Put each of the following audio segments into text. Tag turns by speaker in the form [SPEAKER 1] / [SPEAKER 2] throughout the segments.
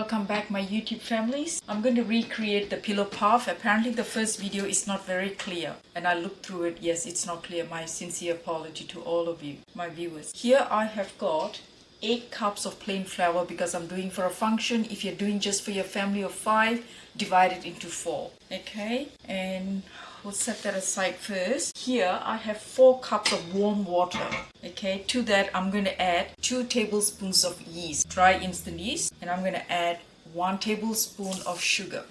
[SPEAKER 1] Welcome back my YouTube families. I'm going to recreate the pillow puff. Apparently the first video is not very clear and I looked through it. Yes, it's not clear. My sincere apology to all of you, my viewers. Here I have got 8 cups of plain flour because I'm doing for a function. If you're doing just for your family of 5, divide it into 4. Okay, and we'll set that aside first. Here I have 4 cups of warm water. Okay, to that I'm going to add 2 tablespoons of yeast, dry instant yeast, and I'm going to add 1 tablespoon of sugar.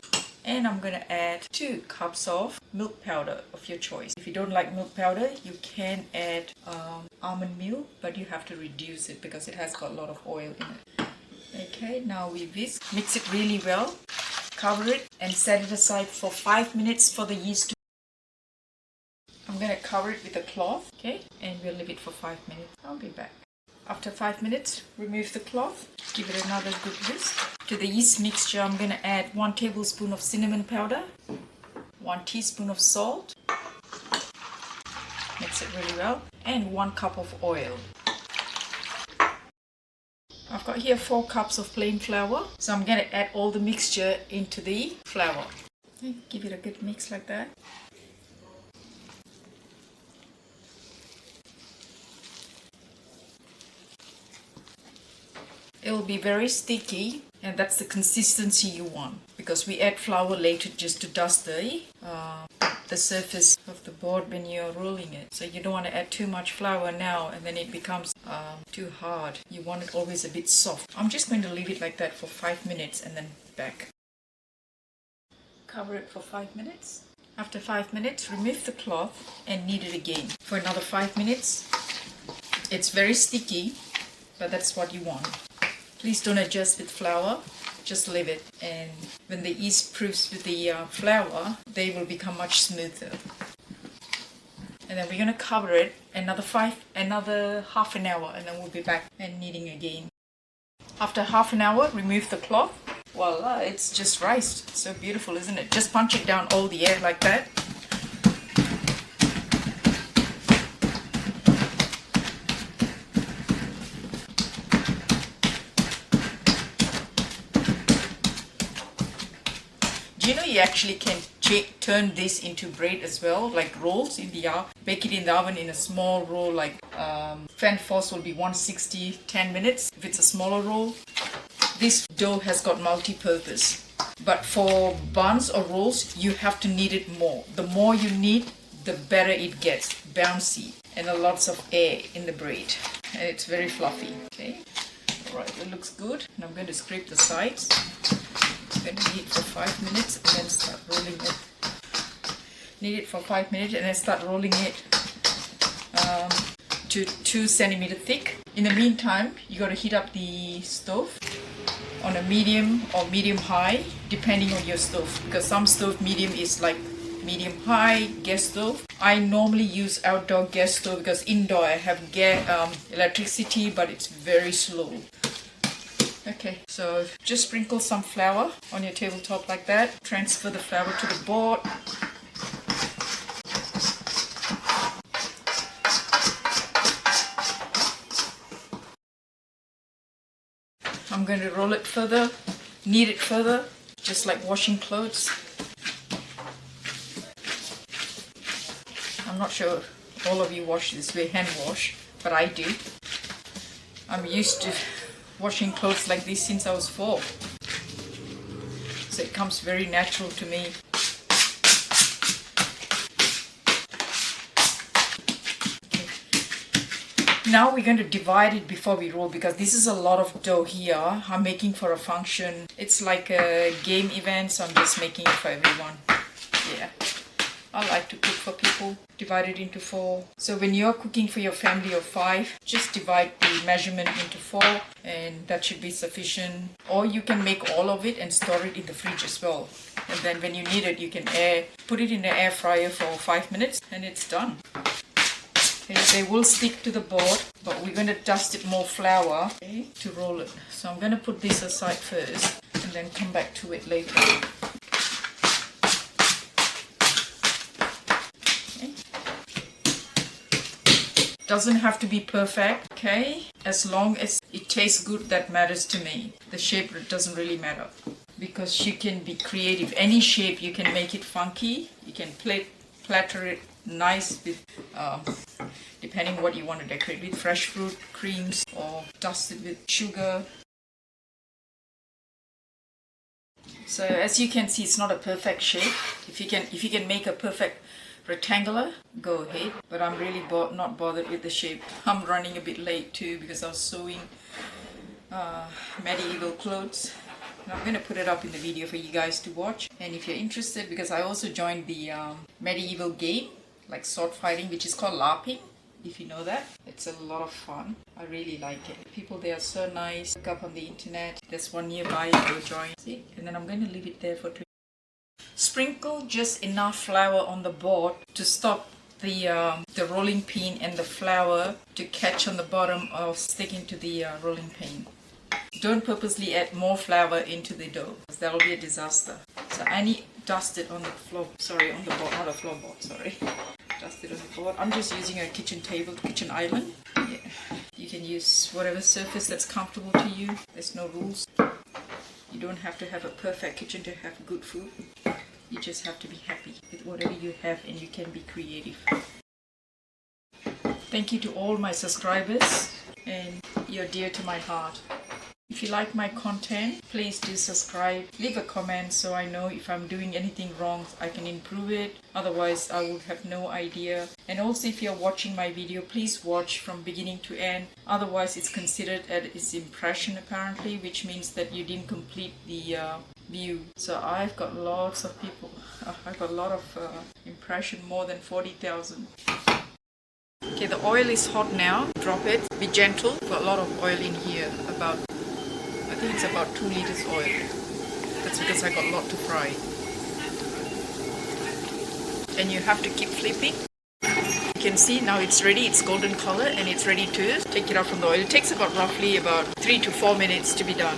[SPEAKER 1] And I'm going to add 2 cups of milk powder of your choice. If you don't like milk powder, you can add almond milk, but you have to reduce it because it has got a lot of oil in it. Okay, now we whisk, mix it really well, cover it and set it aside for 5 minutes for the yeast to. I'm going to cover it with a cloth, okay, and we'll leave it for 5 minutes. I'll be back. After 5 minutes, remove the cloth, give it another good whisk. To the yeast mixture, I'm going to add 1 tablespoon of cinnamon powder, 1 teaspoon of salt, mix it really well, and 1 cup of oil. I've got here 4 cups of plain flour, so I'm going to add all the mixture into the flour. Okay, give it a good mix like that. It will be very sticky, and that's the consistency you want because we add flour later just to dust the surface of the board when you're rolling it. So you don't want to add too much flour now and then it becomes too hard. You want it always a bit soft. I'm just going to leave it like that for 5 minutes and then back. Cover it for 5 minutes. After 5 minutes, remove the cloth and knead it again for another 5 minutes. It's very sticky, but that's what you want. Please don't adjust with flour, just leave it, and when the yeast proofs with the flour, they will become much smoother. And then we're going to cover it another half an hour, and then we'll be back and kneading again. After half an hour, remove the cloth. Voila, it's just rice. So beautiful, isn't it? Just punch it down all the air like that. Do you know you actually can turn this into bread as well, like rolls in the oven, bake it in the oven in a small roll, like fan force will be 160, 10 minutes if it's a smaller roll. This dough has got multi-purpose, but for buns or rolls, you have to knead it more. The more you knead, the better it gets, bouncy, and lots of air in the bread, and it's very fluffy. Okay, all right, it looks good, and I'm going to scrape the sides. I'm going to knead for 5 minutes and then start rolling it. Knead it for 5 minutes and then start rolling it to 2 centimeter thick. In the meantime, you got to heat up the stove on a medium or medium high, depending on your stove. Because some stove medium is like medium high gas stove. I normally use outdoor gas stove because indoor I have electricity, but it's very slow. Okay, so just sprinkle some flour on your tabletop like that. Transfer the flour to the board. I'm going to roll it further, knead it further, just like washing clothes. I'm not sure all of you wash this way, hand wash, but I do. I'm used to washing clothes like this since I was 4, so it comes very natural to me. Okay. Now we're going to divide it before we roll because this is a lot of dough here. I'm making for a function. It's like a game event, so I'm just making it for everyone. Yeah, I like to cook for people. Divide it into 4. So when you're cooking for your family of 5, just divide the measurement into 4 and that should be sufficient. Or you can make all of it and store it in the fridge as well. And then when you need it, you can put it in the air fryer for 5 minutes and it's done. Okay, they will stick to the board, but we're going to dust it more flour, okay, to roll it. So I'm going to put this aside first and then come back to it later. Doesn't have to be perfect, okay, as long as it tastes good, that matters to me. The shape doesn't really matter, because you can be creative. Any shape, you can make it funky. You can platter it nice with, depending what you want to decorate with, fresh fruit, creams, or dust it with sugar. So as you can see, it's not a perfect shape. If you can make a perfect rectangular, go ahead. But I'm really not bothered with the shape. I'm running a bit late too because I was sewing medieval clothes. And I'm going to put it up in the video for you guys to watch. And if you're interested, because I also joined the medieval game, like sword fighting, which is called LARPing. If you know that, it's a lot of fun. I really like it. People there are so nice. Look up on the internet. There's one nearby. Go join. See? And then I'm going to leave it there for 2. Sprinkle just enough flour on the board to stop the rolling pin and the flour to catch on the bottom or stick into the rolling pin. Don't purposely add more flour into the dough, because that'll be a disaster. So I need dust it on the floor. Sorry, on the board, not a floorboard. Sorry. Dust it on the board. I'm just using a kitchen table, kitchen island. Yeah. You can use whatever surface that's comfortable to you. There's no rules. You don't have to have a perfect kitchen to have good food. You just have to be happy with whatever you have, and you can be creative. Thank you to all my subscribers, and you're dear to my heart. If you like my content, please do subscribe. Leave a comment so I know if I'm doing anything wrong, I can improve it. Otherwise, I would have no idea. And also, if you're watching my video, please watch from beginning to end. Otherwise, it's considered as impression apparently, which means that you didn't complete the view. So I've got lots of people. I've got a lot of impression, more than 40,000. Okay, the oil is hot now. Drop it. Be gentle. Got a lot of oil in here. I think it's about 2 liters oil. That's because I got a lot to fry. And you have to keep flipping. You can see now it's ready. It's golden color and it's ready to take it out from the oil. It takes roughly about 3 to 4 minutes to be done.